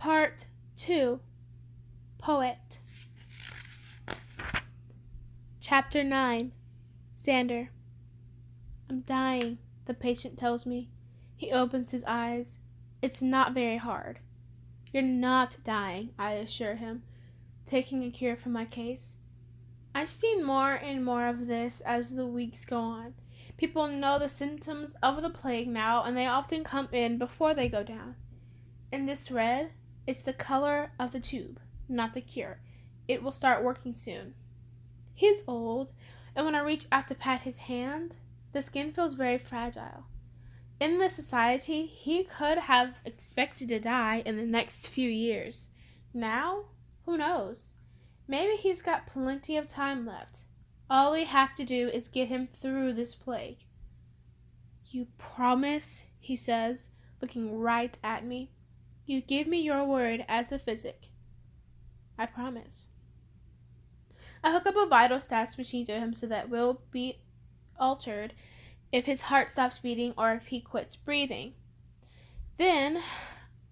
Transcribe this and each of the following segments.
Part 2. Poet. Chapter 9. Xander. I'm dying, the patient tells me. He opens his eyes. It's not very hard. You're not dying, I assure him, taking a cure from my case. I've seen more and more of this as the weeks go on. People know the symptoms of the plague now, and they often come in before they go down. In this red, it's the color of the tube, not the cure. It will start working soon. He's old, and when I reach out to pat his hand, the skin feels very fragile. In this society, he could have expected to die in the next few years. Now, who knows? Maybe he's got plenty of time left. All we have to do is get him through this plague. You promise, he says, looking right at me. You give me your word as a physic. I promise. I hook up a vital stats machine to him so that will be altered if his heart stops beating or if he quits breathing. Then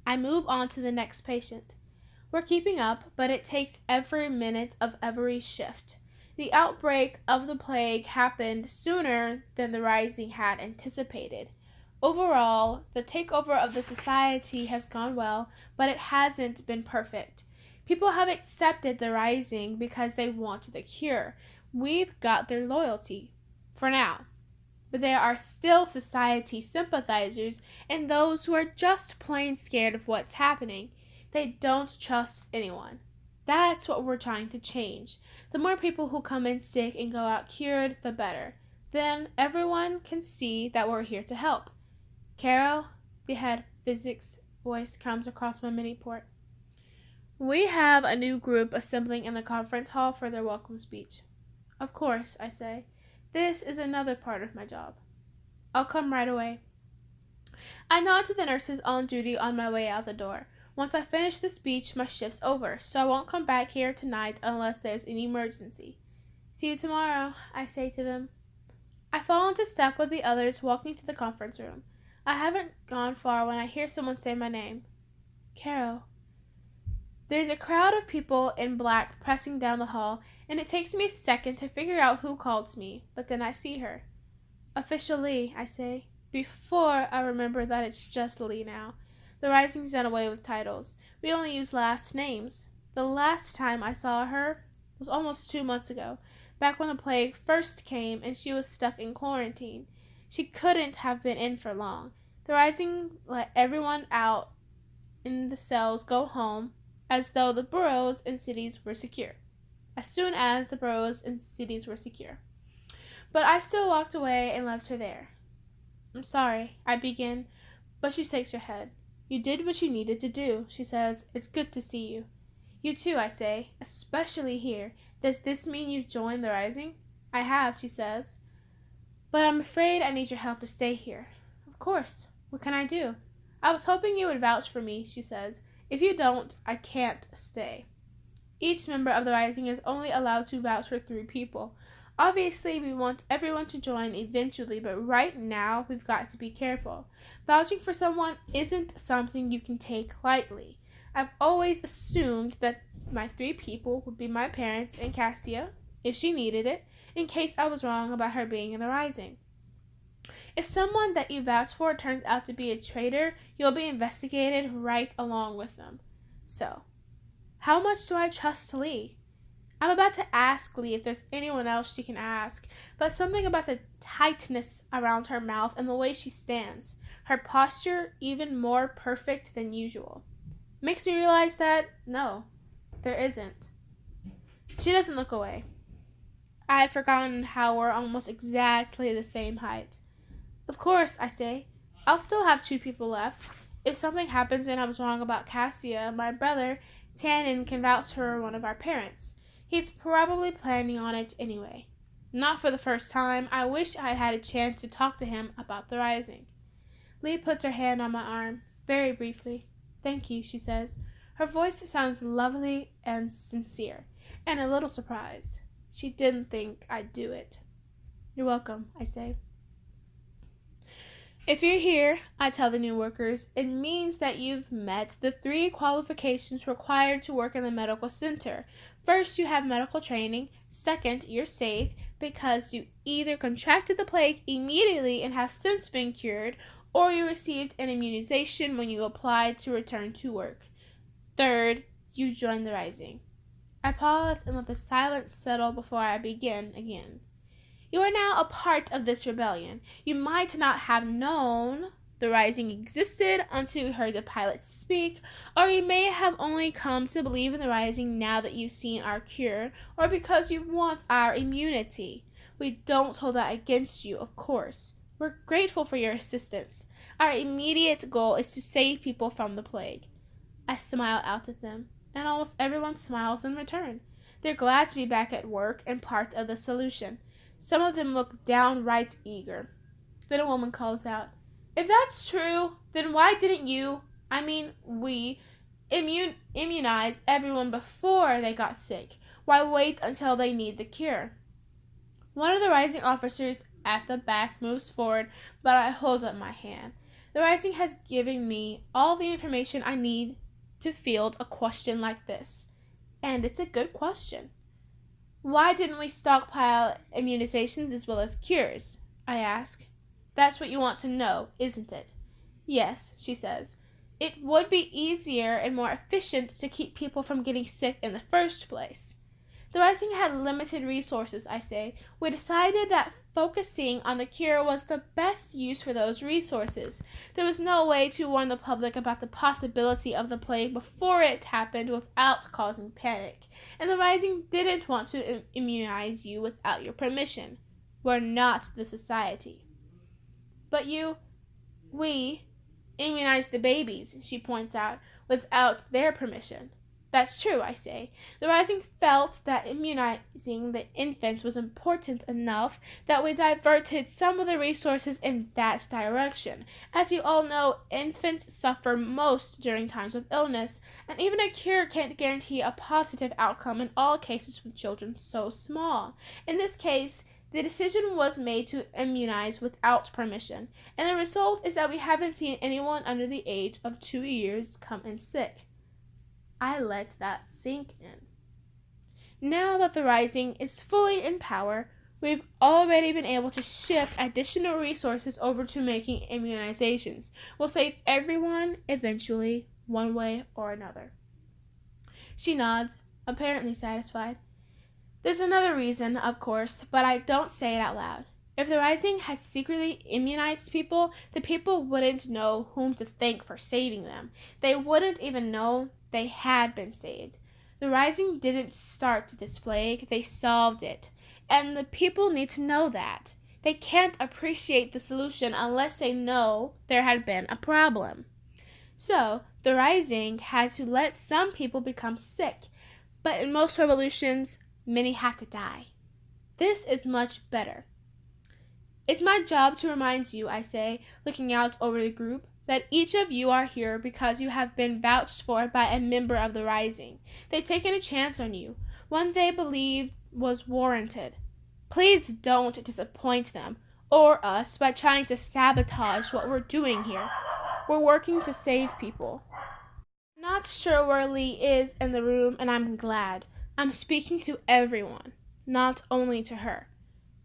I move on to the next patient. We're keeping up, but it takes every minute of every shift. The outbreak of the plague happened sooner than the Rising had anticipated. Overall, the takeover of the society has gone well, but it hasn't been perfect. People have accepted the Rising because they want the cure. We've got their loyalty, for now. But there are still society sympathizers and those who are just plain scared of what's happening. They don't trust anyone. That's what we're trying to change. The more people who come in sick and go out cured, the better. Then everyone can see that we're here to help. Carol, the head physics voice comes across my mini port. We have a new group assembling in the conference hall for their welcome speech. Of course, I say. This is another part of my job. I'll come right away. I nod to the nurses on duty on my way out the door. Once I finish the speech, my shift's over, so I won't come back here tonight unless there's an emergency. See you tomorrow, I say to them. I fall into step with the others walking to the conference room. I haven't gone far when I hear someone say my name. Carol. There's a crowd of people in black pressing down the hall, and it takes me a second to figure out who calls me, but then I see her. Official Lee, I say, before I remember that it's just Lee now. The Rising's done away with titles. We only use last names. The last time I saw her was almost 2 months ago, back when the plague first came and she was stuck in quarantine. She couldn't have been in for long. The Rising let everyone out in the cells go home as though the boroughs and cities were secure. As soon as the boroughs and cities were secure. But I still walked away and left her there. I'm sorry, I begin, but she shakes her head. You did what you needed to do, she says. It's good to see you. You too, I say, especially here. Does this mean you've joined the Rising? I have, she says. But I'm afraid I need your help to stay here. Of course. What can I do? I was hoping you would vouch for me, she says. If you don't, I can't stay. Each member of the Rising is only allowed to vouch for 3 people. Obviously, we want everyone to join eventually, but right now, we've got to be careful. Vouching for someone isn't something you can take lightly. I've always assumed that my 3 people would be my parents and Cassia, if she needed it, in case I was wrong about her being in the Rising. If someone that you vouch for turns out to be a traitor, you'll be investigated right along with them. So, how much do I trust Lee? I'm about to ask Lee if there's anyone else she can ask, but something about the tightness around her mouth and the way she stands, her posture even more perfect than usual, makes me realize that, no, there isn't. She doesn't look away. I had forgotten how we're almost exactly the same height. Of course, I say, I'll still have 2 people left. If something happens and I was wrong about Cassia, my brother, Tannen, can vouch for one of our parents. He's probably planning on it anyway. Not for the first time. I wish I had a chance to talk to him about the Rising. Lee puts her hand on my arm, very briefly. Thank you, she says. Her voice sounds lovely and sincere, and a little surprised. She didn't think I'd do it. You're welcome, I say. If you're here, I tell the new workers, it means that you've met the 3 qualifications required to work in the medical center. First, you have medical training. Second, you're safe because you either contracted the plague immediately and have since been cured, or you received an immunization when you applied to return to work. Third, you joined the Rising. I pause and let the silence settle before I begin again. You are now a part of this rebellion. You might not have known the Rising existed until you heard the pilots speak, or you may have only come to believe in the Rising now that you've seen our cure, or because you want our immunity. We don't hold that against you, of course. We're grateful for your assistance. Our immediate goal is to save people from the plague. I smile out at them, and almost everyone smiles in return. They're glad to be back at work and part of the solution. Some of them look downright eager. Then a woman calls out, "If that's true, then why didn't we, immunize everyone before they got sick? Why wait until they need the cure?" One of the Rising officers at the back moves forward, but I hold up my hand. The Rising has given me all the information I need to field a question like this. And it's a good question. "Why didn't we stockpile immunizations as well as cures?" I ask. "That's what you want to know, isn't it?" "Yes," she says. "It would be easier and more efficient to keep people from getting sick in the first place." The Rising had limited resources, I say. We decided that focusing on the cure was the best use for those resources. There was no way to warn the public about the possibility of the plague before it happened without causing panic, and the Rising didn't want to immunize you without your permission. We're not the society. "But we immunized the babies," she points out, "without their permission." "That's true," I say. The Rising felt that immunizing the infants was important enough that we diverted some of the resources in that direction. As you all know, infants suffer most during times of illness, and even a cure can't guarantee a positive outcome in all cases with children so small. In this case, the decision was made to immunize without permission, and the result is that we haven't seen anyone under the age of 2 years come in sick. I let that sink in. Now that the Rising is fully in power, we've already been able to shift additional resources over to making immunizations. We'll save everyone eventually, one way or another. She nods, apparently satisfied. There's another reason, of course, but I don't say it out loud. If the Rising had secretly immunized people, the people wouldn't know whom to thank for saving them. They wouldn't even know they had been saved. The Rising didn't start this plague, they solved it. And the people need to know that. They can't appreciate the solution unless they know there had been a problem. So, the Rising had to let some people become sick, but in most revolutions, many had to die. This is much better. It's my job to remind you, I say, looking out over the group, that each of you are here because you have been vouched for by a member of the Rising. They've taken a chance on you, one they believed was warranted. Please don't disappoint them, or us, by trying to sabotage what we're doing here. We're working to save people. Not sure where Lee is in the room, and I'm glad. I'm speaking to everyone, not only to her.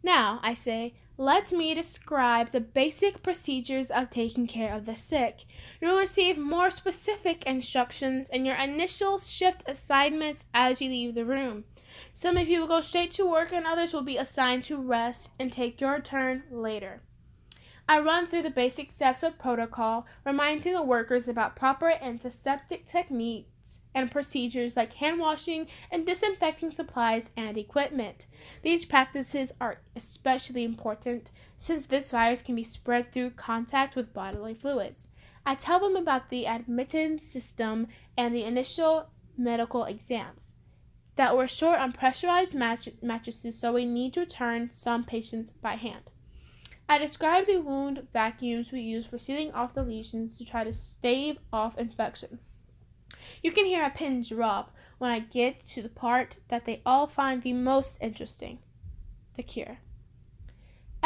Now, I say, let me describe the basic procedures of taking care of the sick. You'll receive more specific instructions in your initial shift assignments as you leave the room. Some of you will go straight to work and others will be assigned to rest and take your turn later. I run through the basic steps of protocol, reminding the workers about proper antiseptic techniques and procedures like hand washing and disinfecting supplies and equipment. These practices are especially important since this virus can be spread through contact with bodily fluids. I tell them about the admittance system and the initial medical exams. That we're short on pressurized mattresses, so we need to return some patients by hand. I describe the wound vacuums we use for sealing off the lesions to try to stave off infection. You can hear a pin drop when I get to the part that they all find the most interesting, the cure.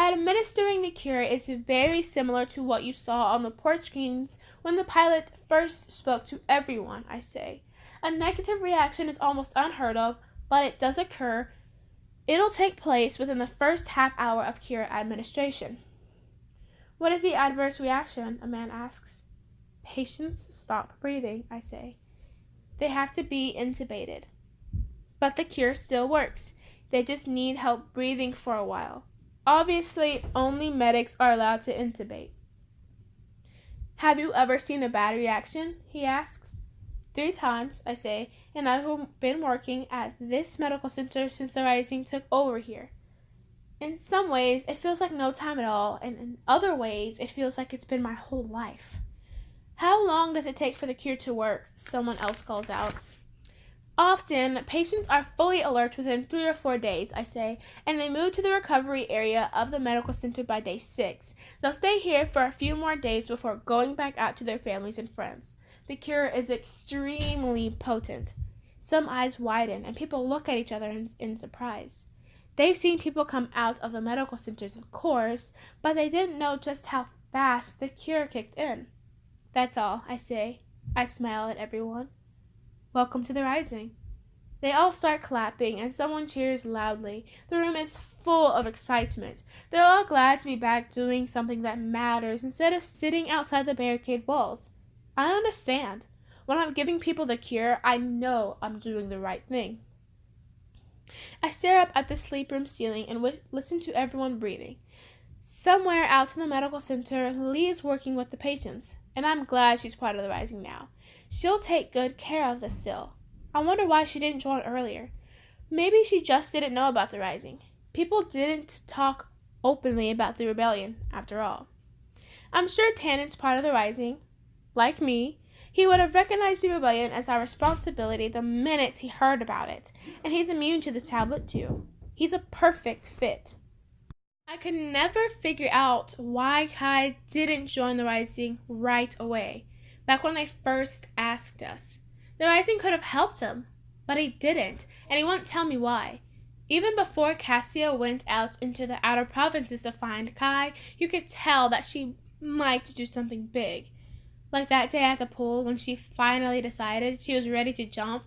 Administering the cure is very similar to what you saw on the port screens when the pilot first spoke to everyone, I say. A negative reaction is almost unheard of, but it does occur. It'll take place within the first half hour of cure administration. What is the adverse reaction? A man asks. Patients stop breathing, I say. They have to be intubated. But the cure still works. They just need help breathing for a while. Obviously, only medics are allowed to intubate. Have you ever seen a bad reaction? He asks. 3 times, I say, and I've been working at this medical center since the rising took over here. In some ways, it feels like no time at all, and in other ways, it feels like it's been my whole life. How long does it take for the cure to work? Someone else calls out. Often, patients are fully alert within 3 or 4 days, I say, and they move to the recovery area of the medical center by day 6. They'll stay here for a few more days before going back out to their families and friends. The cure is extremely potent. Some eyes widen, and people look at each other in surprise. They've seen people come out of the medical centers, of course, but they didn't know just how fast the cure kicked in. That's all, I say. I smile at everyone. Welcome to the rising. They all start clapping, and someone cheers loudly. The room is full of excitement. They're all glad to be back doing something that matters instead of sitting outside the barricade walls. I understand. When I'm giving people the cure, I know I'm doing the right thing. I stare up at the sleep room ceiling and listen to everyone breathing. Somewhere out in the medical center, Lee is working with the patients, and I'm glad she's part of the rising now. She'll take good care of this still. I wonder why she didn't join earlier. Maybe she just didn't know about the rising. People didn't talk openly about the rebellion, after all. I'm sure Tannen's part of the rising. Like me, he would have recognized the rebellion as our responsibility the minute he heard about it, and he's immune to the tablet too. He's a perfect fit. I could never figure out why Kai didn't join the rising right away, back when they first asked us. The rising could have helped him, but he didn't, and he wouldn't tell me why. Even before Cassia went out into the outer provinces to find Kai, you could tell that she might do something big. Like that day at the pool when she finally decided she was ready to jump.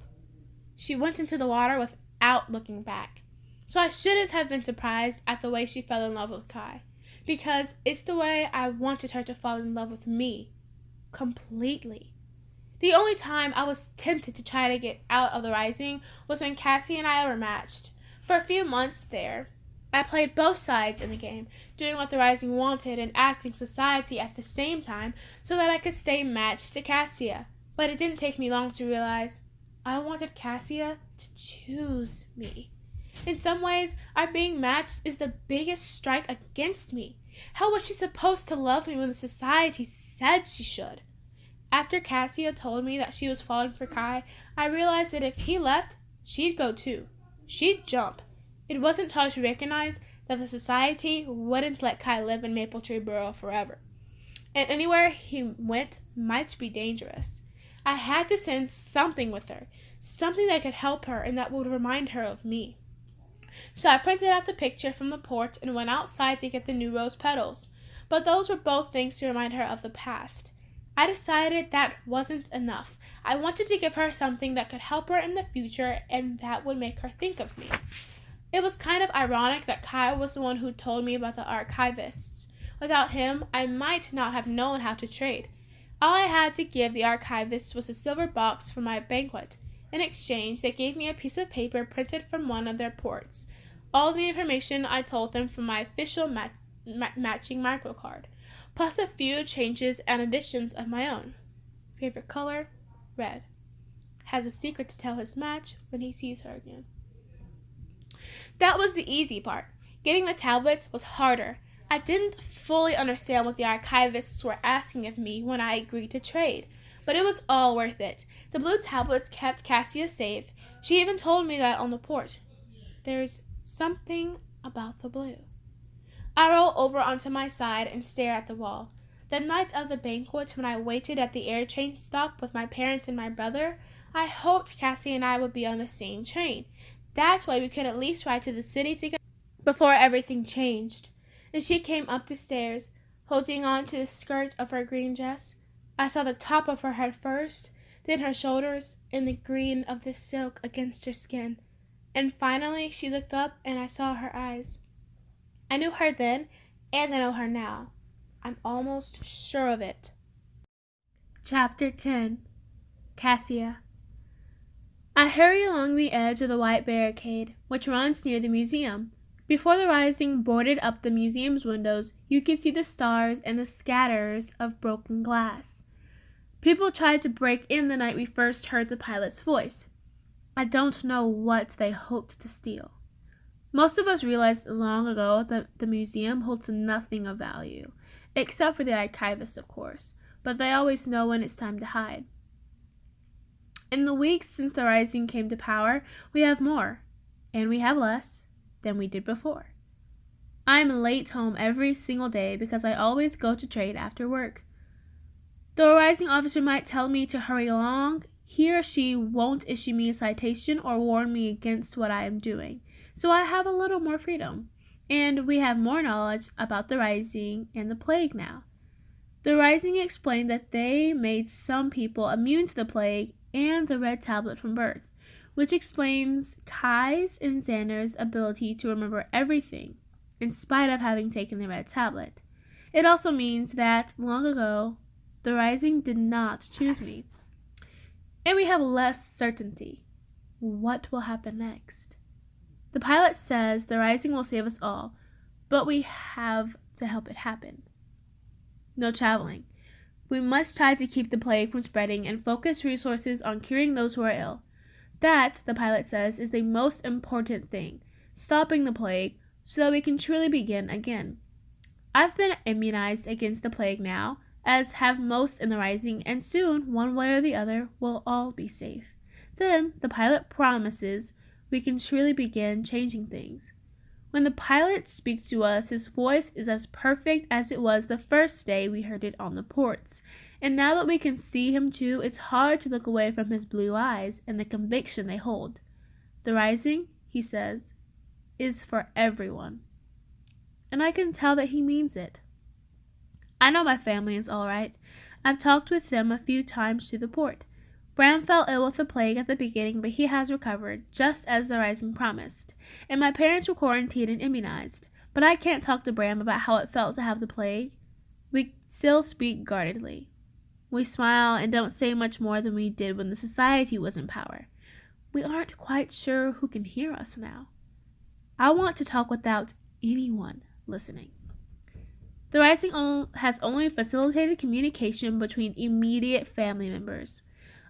She went into the water without looking back. So I shouldn't have been surprised at the way she fell in love with Kai, because it's the way I wanted her to fall in love with me. Completely. The only time I was tempted to try to get out of the rising was when Cassie and I were matched. For a few months there, I played both sides in the game, doing what the rising wanted and acting society at the same time so that I could stay matched to Cassia. But it didn't take me long to realize I wanted Cassia to choose me. In some ways, our being matched is the biggest strike against me. How was she supposed to love me when the society said she should? After Cassia told me that she was falling for Kai, I realized that if he left, she'd go too. She'd jump. It wasn't hard to recognize that the society wouldn't let Kai live in Maple Tree Borough forever. And anywhere he went might be dangerous. I had to send something with her, something that could help her and that would remind her of me. So I printed out the picture from the port and went outside to get the new rose petals. But those were both things to remind her of the past. I decided that wasn't enough. I wanted to give her something that could help her in the future and that would make her think of me. It was kind of ironic that Kai was the one who told me about the archivists. Without him, I might not have known how to trade. All I had to give the archivists was a silver box for my banquet. In exchange, they gave me a piece of paper printed from one of their ports. All the information I told them from my official matching microcard, plus a few changes and additions of my own. Favorite color? Red. Has a secret to tell his match when he sees her again. That was the easy part. Getting the tablets was harder. I didn't fully understand what the archivists were asking of me when I agreed to trade, but it was all worth it. The blue tablets kept Cassia safe. She even told me that on the port. There's something about the blue. I roll over onto my side and stare at the wall. The night of the banquet, when I waited at the air train stop with my parents and my brother, I hoped Cassie and I would be on the same train. That way we could at least ride to the city together before everything changed. and she came up the stairs, holding on to the skirt of her green dress. I saw the top of her head first, then her shoulders, and the green of the silk against her skin. And finally she looked up, and I saw her eyes. I knew her then, and I know her now. I'm almost sure of it. Chapter 10. Cassia. I hurry along the edge of the white barricade, which runs near the museum. Before the rising boarded up the museum's windows, you could see the stars and the scatters of broken glass. People tried to break in the night we first heard the pilot's voice. I don't know what they hoped to steal. Most of us realized long ago that the museum holds nothing of value, except for the archivist, of course, but they always know when it's time to hide. In the weeks since the Rising came to power, we have more, and we have less, than we did before. I'm late home every single day because I always go to trade after work. Though a Rising officer might tell me to hurry along, he or she won't issue me a citation or warn me against what I am doing, so I have a little more freedom, and we have more knowledge about the Rising and the plague now. The Rising explained that they made some people immune to the plague and the red tablet from birth, which explains Kai's and Xander's ability to remember everything, in spite of having taken the red tablet. It also means that, long ago, the Rising did not choose me. And we have less certainty. What will happen next? The pilot says the Rising will save us all, but we have to help it happen. No traveling. We must try to keep the plague from spreading and focus resources on curing those who are ill. That, the pilot says, is the most important thing, stopping the plague so that we can truly begin again. I've been immunized against the plague now, as have most in the Rising, and soon, one way or the other, we'll all be safe. Then, the pilot promises we can truly begin changing things. When the pilot speaks to us, his voice is as perfect as it was the first day we heard it on the ports. And now that we can see him too, it's hard to look away from his blue eyes and the conviction they hold. The Rising, he says, is for everyone. And I can tell that he means it. I know my family is all right. I've talked with them a few times through the port. Bram fell ill with the plague at the beginning, but he has recovered, just as the Rising promised. And my parents were quarantined and immunized. But I can't talk to Bram about how it felt to have the plague. We still speak guardedly. We smile and don't say much more than we did when the society was in power. We aren't quite sure who can hear us now. I want to talk without anyone listening. The Rising has only facilitated communication between immediate family members.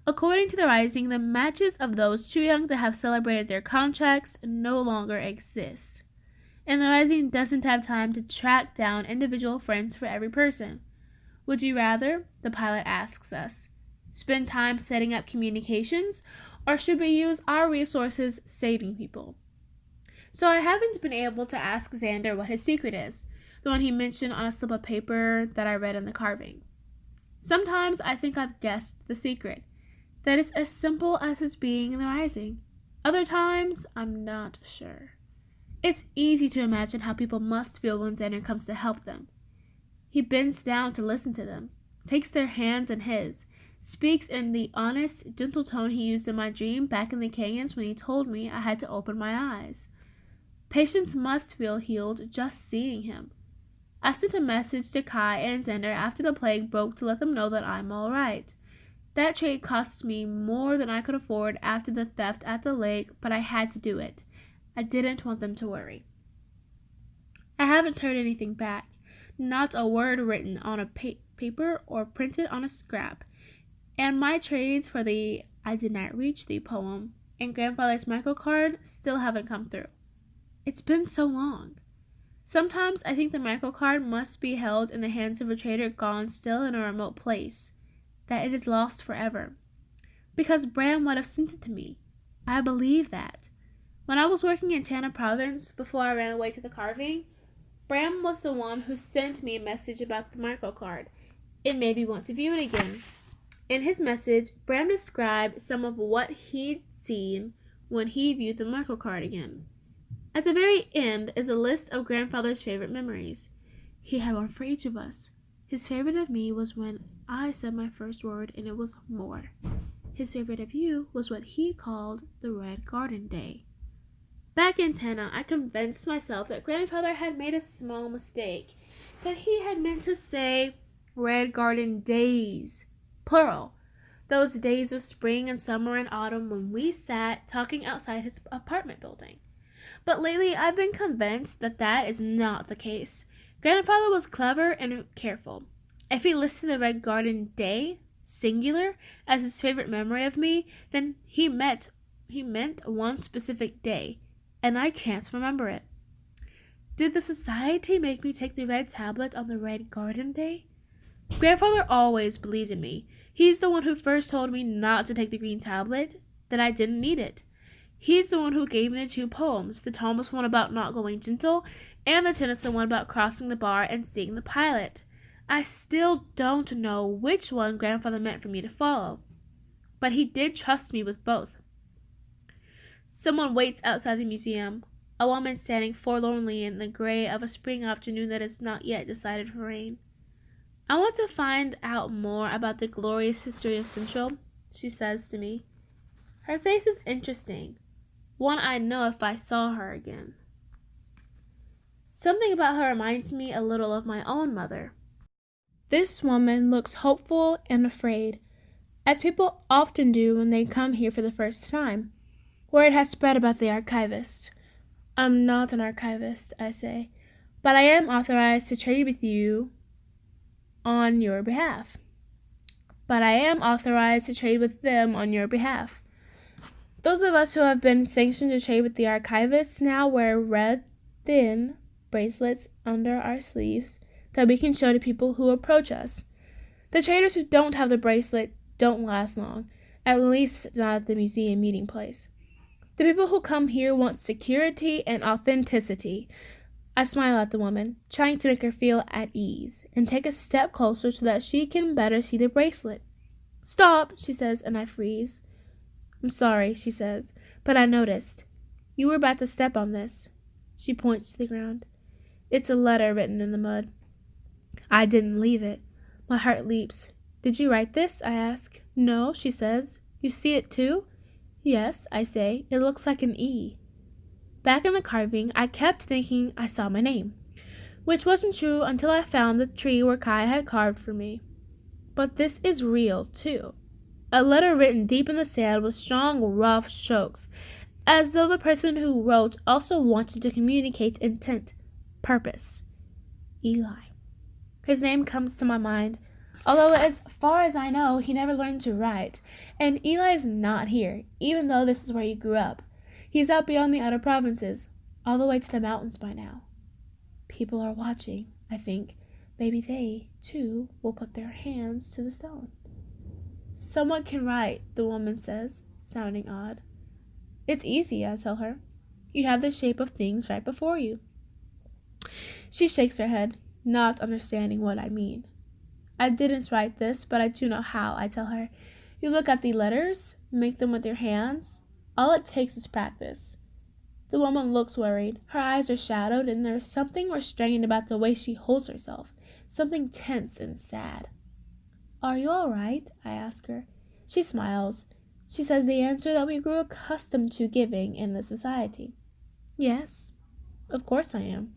According to the Rising, the matches of those too young to have celebrated their contracts no longer exist. And the Rising doesn't have time to track down individual friends for every person. Would you rather, the pilot asks us, spend time setting up communications, or should we use our resources saving people? So I haven't been able to ask Xander what his secret is, the one he mentioned on a slip of paper that I read in the carving. Sometimes I think I've guessed the secret, that it's as simple as his being in the Rising. Other times, I'm not sure. It's easy to imagine how people must feel when Xander comes to help them. He bends down to listen to them, takes their hands in his, speaks in the honest, gentle tone he used in my dream back in the canyons when he told me I had to open my eyes. Patients must feel healed just seeing him. I sent a message to Kai and Xander after the plague broke to let them know that I'm all right. That trade cost me more than I could afford after the theft at the lake, but I had to do it. I didn't want them to worry. I haven't heard anything back. Not a word written on a paper or printed on a scrap. And my trades for the I Did Not Reach Thee poem and grandfather's microcard still haven't come through. It's been so long. Sometimes I think the microcard must be held in the hands of a trader gone still in a remote place, that it is lost forever. Because Bram would have sent it to me. I believe that. When I was working in Tana province, before I ran away to the carving, Bram was the one who sent me a message about the microcard. It made me want to view it again. In his message, Bram described some of what he'd seen when he viewed the microcard again. At the very end is a list of grandfather's favorite memories. He had one for each of us. His favorite of me was when I said my first word and it was more. His favorite of you was what he called the Red Garden Day. Back in Tana, I convinced myself that grandfather had made a small mistake, that he had meant to say Red Garden Days, plural, those days of spring and summer and autumn when we sat talking outside his apartment building. But lately I've been convinced that that is not the case. Grandfather was clever and careful. If he listed the Red Garden Day, singular, as his favorite memory of me, then he meant one specific day, and I can't remember it. Did the society make me take the red tablet on the Red Garden Day? Grandfather always believed in me. He's the one who first told me not to take the green tablet, that I didn't need it. He's the one who gave me the 2 poems, the Thomas one about not going gentle, and the Tennyson one about crossing the bar and seeing the pilot. I still don't know which one grandfather meant for me to follow, but he did trust me with both. Someone waits outside the museum, a woman standing forlornly in the gray of a spring afternoon that has not yet decided for rain. I want to find out more about the glorious history of Central, she says to me. Her face is interesting, one I'd know if I saw her again. Something about her reminds me a little of my own mother. This woman looks hopeful and afraid, as people often do when they come here for the first time. Word has spread about the archivist. I'm not an archivist, I say, but I am authorized to trade with you on your behalf. But I am authorized to trade with them on your behalf. Those of us who have been sanctioned to trade with the archivists now wear red, thin bracelets under our sleeves that we can show to people who approach us. The traders who don't have the bracelet don't last long, at least not at the museum meeting place. The people who come here want security and authenticity. I smile at the woman, trying to make her feel at ease, and take a step closer so that she can better see the bracelet. Stop, she says, and I freeze. I'm sorry, she says, but I noticed. You were about to step on this. She points to the ground. It's a letter written in the mud. I didn't leave it. My heart leaps. Did you write this? I ask. No, she says. You see it too? Yes, I say. It looks like an E. Back in the carving, I kept thinking I saw my name, which wasn't true until I found the tree where Kai had carved for me. But this is real, too. A letter written deep in the sand with strong, rough strokes, as though the person who wrote also wanted to communicate intent, purpose. Eli. His name comes to my mind, although as far as I know, he never learned to write, and Eli's not here, even though this is where he grew up. He's out beyond the outer provinces, all the way to the mountains by now. People are watching, I think. Maybe they, too, will put their hands to the stone. Someone can write, the woman says, sounding odd. It's easy, I tell her. You have the shape of things right before you. She shakes her head, not understanding what I mean. I didn't write this, but I do know how, I tell her. You look at the letters, make them with your hands. All it takes is practice. The woman looks worried. Her eyes are shadowed, and there is something restrained about the way she holds herself, something tense and sad. Are you all right? I ask her. She smiles. She says the answer that we grew accustomed to giving in the society. Yes, of course I am.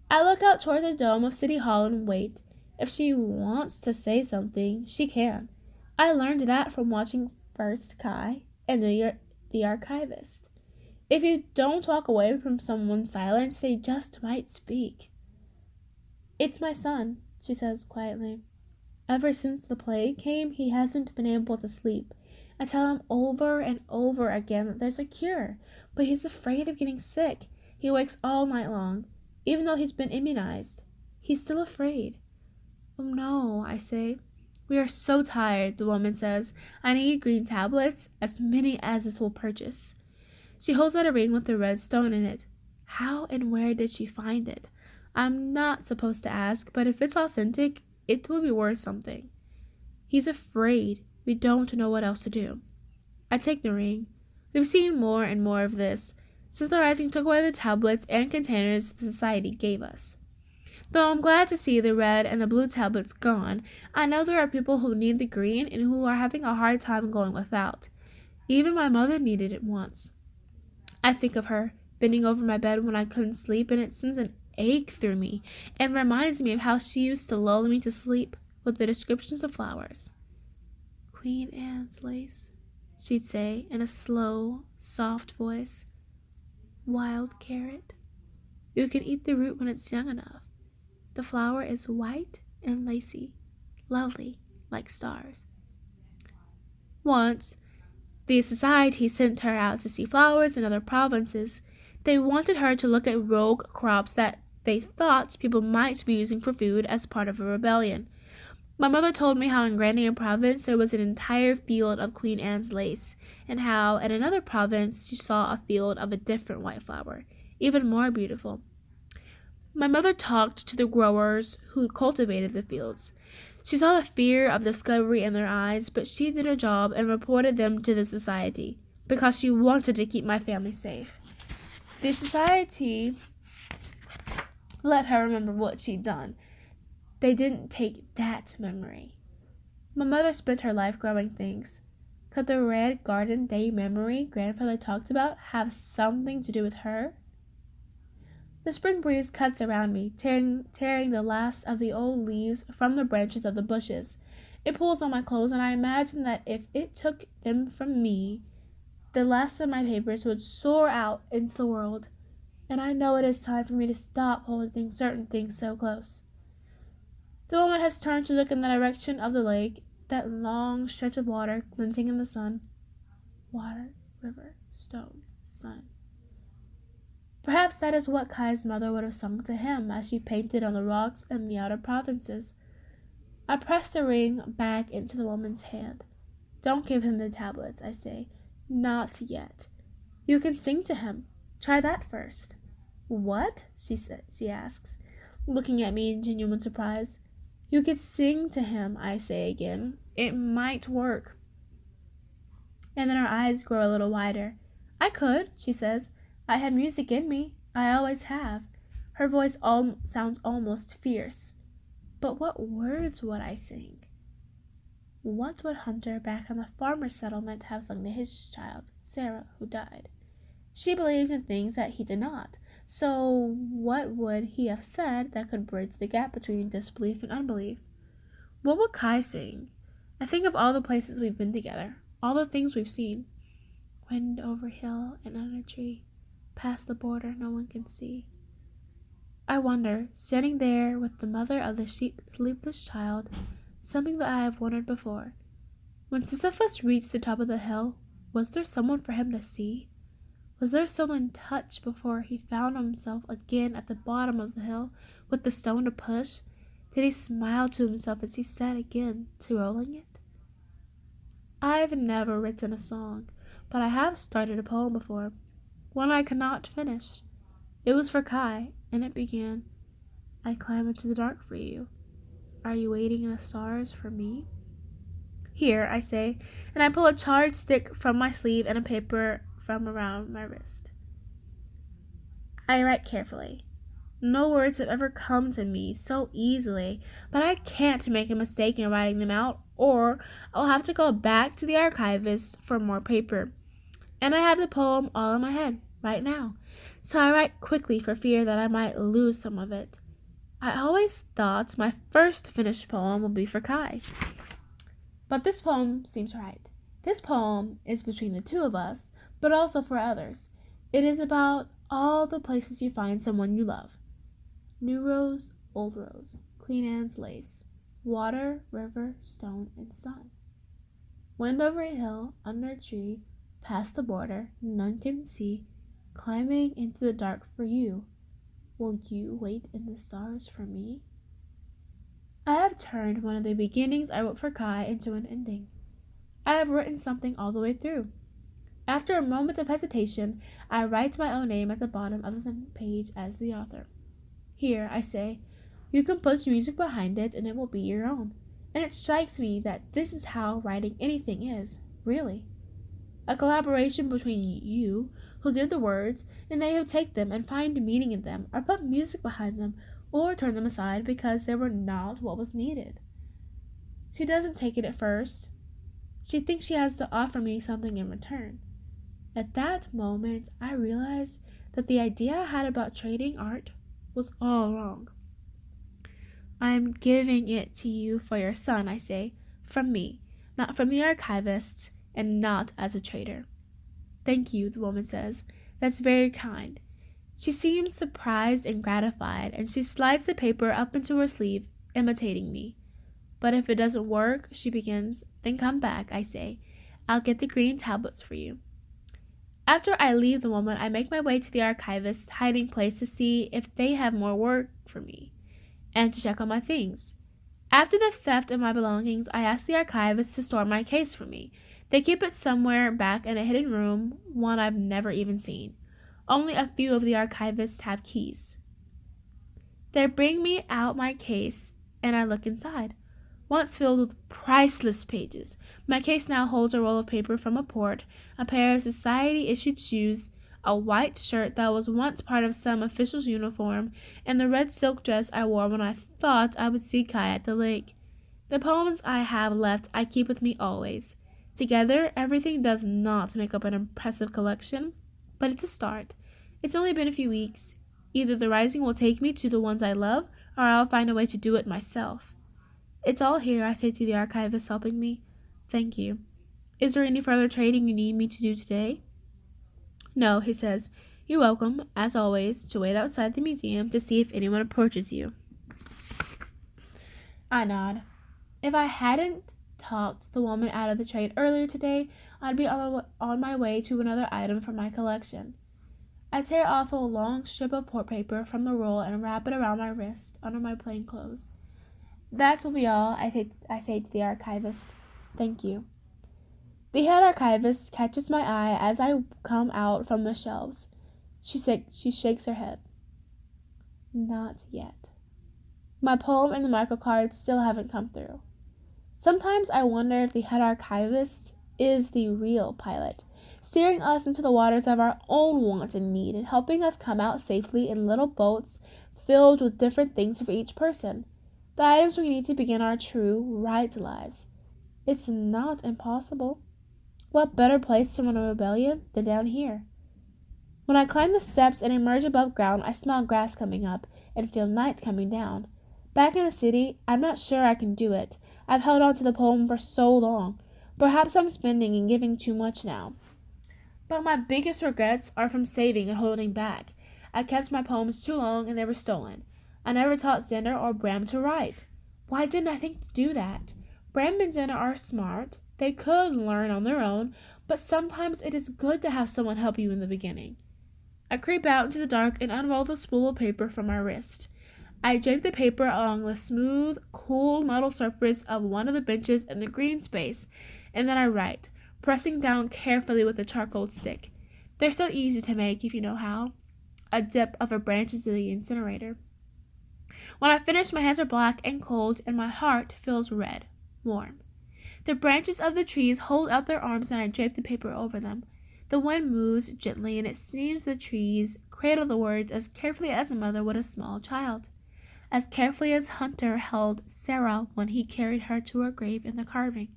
I look out toward the dome of City Hall and wait. If she wants to say something, she can. I learned that from watching first Kai and the archivist. If you don't walk away from someone's silence, they just might speak. It's my son, she says quietly. Ever since the plague came, he hasn't been able to sleep. I tell him over and over again that there's a cure, but he's afraid of getting sick. He wakes all night long, even though he's been immunized. He's still afraid. Oh no, I say. We are so tired, the woman says. I need green tablets, as many as this will purchase. She holds out a ring with a red stone in it. How and where did she find it? I'm not supposed to ask, but if it's authentic, it will be worth something. He's afraid. We don't know what else to do. I take the ring. We've seen more and more of this since the Rising took away the tablets and containers the society gave us. Though I'm glad to see the red and the blue tablets gone, I know there are people who need the green and who are having a hard time going without. Even my mother needed it once. I think of her, bending over my bed when I couldn't sleep, and it sends an ache through me and reminds me of how she used to lull me to sleep with the descriptions of flowers. Queen Anne's lace, she'd say in a slow, soft voice. Wild carrot. You can eat the root when it's young enough. The flower is white and lacy, lovely, like stars. Once, the society sent her out to see flowers in other provinces. They wanted her to look at rogue crops that they thought people might be using for food as part of a rebellion. My mother told me how in Grandia province there was an entire field of Queen Anne's lace, and how in another province she saw a field of a different white flower, even more beautiful. My mother talked to the growers who cultivated the fields. She saw the fear of discovery in their eyes, but she did her job and reported them to the society, because she wanted to keep my family safe. The society let her remember what she'd done. They didn't take that memory. My mother spent her life growing things. Could the red garden day memory grandfather talked about have something to do with her? The spring breeze cuts around me, tearing the last of the old leaves from the branches of the bushes. It pulls on my clothes, and I imagine that if it took them from me, the last of my papers would soar out into the world, and I know it is time for me to stop holding certain things so close. The woman has turned to look in the direction of the lake, that long stretch of water glinting in the sun. Water, river, stone, sun. Perhaps that is what Kai's mother would have sung to him as she painted on the rocks in the outer provinces. I press the ring back into the woman's hand. Don't give him the tablets, I say. Not yet. You can sing to him. Try that first. What? She asks, looking at me in genuine surprise. You could sing to him, I say again. It might work. And then her eyes grow a little wider. I could, she says. I have music in me. I always have. Her voice sounds almost fierce. But what words would I sing? What would Hunter back on the farmer's settlement have sung to his child, Sarah, who died? She believed in things that he did not. So what would he have said that could bridge the gap between disbelief and unbelief? What would Kai sing? I think of all the places we've been together, all the things we've seen. Wind over hill and under tree, past the border no one can see. I wonder, standing there with the mother of the sleepless child, something that I have wondered before. When Sisyphus reached the top of the hill, was there someone for him to see? Was there someone to touch before he found himself again at the bottom of the hill with the stone to push? Did he smile to himself as he sat again to rolling it? I've never written a song, but I have started a poem before, one I could not finish. It was for Kai, and it began, I climb into the dark for you. Are you waiting in the stars for me? Here, I say, and I pull a charred stick from my sleeve and a paper from around my wrist. I write carefully. No words have ever come to me so easily, but I can't make a mistake in writing them out, or I'll have to go back to the archivist for more paper. And I have the poem all in my head right now, so I write quickly for fear that I might lose some of it. I always thought my first finished poem would be for Kai. But this poem seems right. This poem is between the two of us, but also for others. It is about all the places you find someone you love. New rose, old rose, Queen Anne's lace, water, river, stone, and sun. Wind over a hill, under a tree, past the border, none can see, climbing into the dark for you. Will you wait in the stars for me? I have turned one of the beginnings I wrote for Kai into an ending. I have written something all the way through. After a moment of hesitation, I write my own name at the bottom of the page as the author. Here, I say, you can put music behind it and it will be your own. And it strikes me that this is how writing anything is, really. A collaboration between you, who give the words, and they who take them and find meaning in them, or put music behind them, or turn them aside because they were not what was needed. She doesn't take it at first. She thinks she has to offer me something in return. At that moment, I realized that the idea I had about trading art was all wrong. "I am giving it to you for your son," I say, "from me, not from the archivists, and not as a trader." "Thank you," the woman says. "That's very kind." She seems surprised and gratified, and she slides the paper up into her sleeve, imitating me. "But if it doesn't work," she begins. "Then come back," I say. "I'll get the green tablets for you." After I leave the woman, I make my way to the archivist's hiding place to see if they have more work for me, and to check on my things. After the theft of my belongings, I ask the archivist to store my case for me. They keep it somewhere back in a hidden room, one I've never even seen. Only a few of the archivists have keys. They bring me out my case, and I look inside. Once filled with priceless pages, my case now holds a roll of paper from a port, a pair of society-issued shoes, a white shirt that was once part of some official's uniform, and the red silk dress I wore when I thought I would see Kai at the lake. The poems I have left I keep with me always. Together, everything does not make up an impressive collection, but it's a start. It's only been a few weeks. Either the rising will take me to the ones I love, or I'll find a way to do it myself. "It's all here," I say to the archivist helping me. "Thank you. Is there any further trading you need me to do today?" "No," he says. "You're welcome, as always, to wait outside the museum to see if anyone approaches you." I nod. If I hadn't talked the woman out of the trade earlier today, I'd be on my way to another item from my collection. I tear off a long strip of port paper from the roll and wrap it around my wrist under my plain clothes. "That will be all," I say to the archivist. "Thank you." The head archivist catches my eye as I come out from the shelves. She shakes her head. "Not yet." My poem and the microcards still haven't come through. Sometimes I wonder if the head archivist is the real pilot, steering us into the waters of our own want and need, and helping us come out safely in little boats filled with different things for each person, the items we need to begin our true, right lives. It's not impossible. What better place to run a rebellion than down here? When I climb the steps and emerge above ground, I smell grass coming up and feel night coming down. Back in the city, I'm not sure I can do it. I've held on to the poem for so long. Perhaps I'm spending and giving too much now. But my biggest regrets are from saving and holding back. I kept my poems too long and they were stolen. I never taught Xander or Bram to write. Why didn't I think to do that? Bram and Xander are smart. They could learn on their own, but sometimes it is good to have someone help you in the beginning. I creep out into the dark and unroll the spool of paper from my wrist. I drape the paper along the smooth, cool metal surface of one of the benches in the green space, and then I write, pressing down carefully with a charcoal stick. They're so easy to make if you know how. A dip of a branch into the incinerator. When I finish, my hands are black and cold, and my heart feels red, warm. The branches of the trees hold out their arms, and I drape the paper over them. The wind moves gently, and it seems the trees cradle the words as carefully as a mother would a small child, as carefully as Hunter held Sarah when he carried her to her grave in the carving.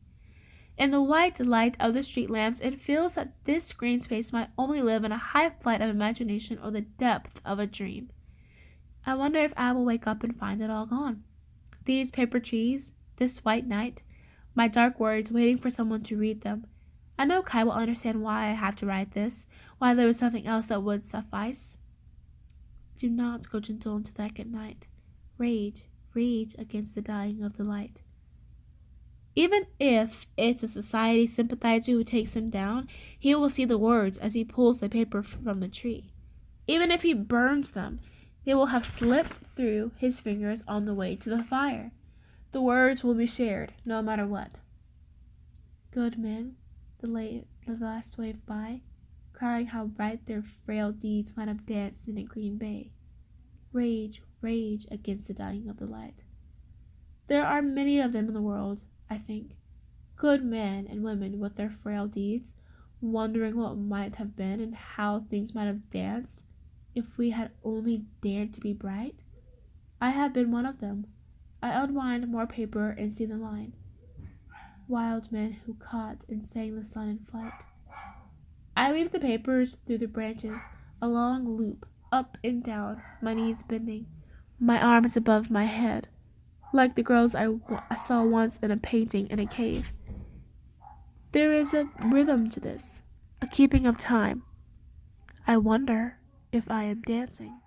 In the white light of the street lamps, it feels that this green space might only live in a high flight of imagination or the depth of a dream. I wonder if I will wake up and find it all gone. These paper trees, this white night, my dark words waiting for someone to read them. I know Kai will understand why I have to write this, why there was something else that would suffice. Do not go gentle into that good night. Rage, rage against the dying of the light. Even if it's a society sympathizer who takes him down, he will see the words as he pulls the paper from the tree. Even if he burns them, they will have slipped through his fingers on the way to the fire. The words will be shared, no matter what. Good men, the last wave by, crying how bright their frail deeds might have danced in a green bay. Rage, rage against the dying of the light. There are many of them in the world, I think. Good men and women with their frail deeds, wondering what might have been and how things might have danced if we had only dared to be bright. I have been one of them. I unwind more paper and see the line. Wild men who caught and sang the sun in flight. I weave the papers through the branches, a long loop, up and down, my knees bending, my arms above my head, like the girls I saw once in a painting in a cave. There is a rhythm to this, a keeping of time. I wonder if I am dancing.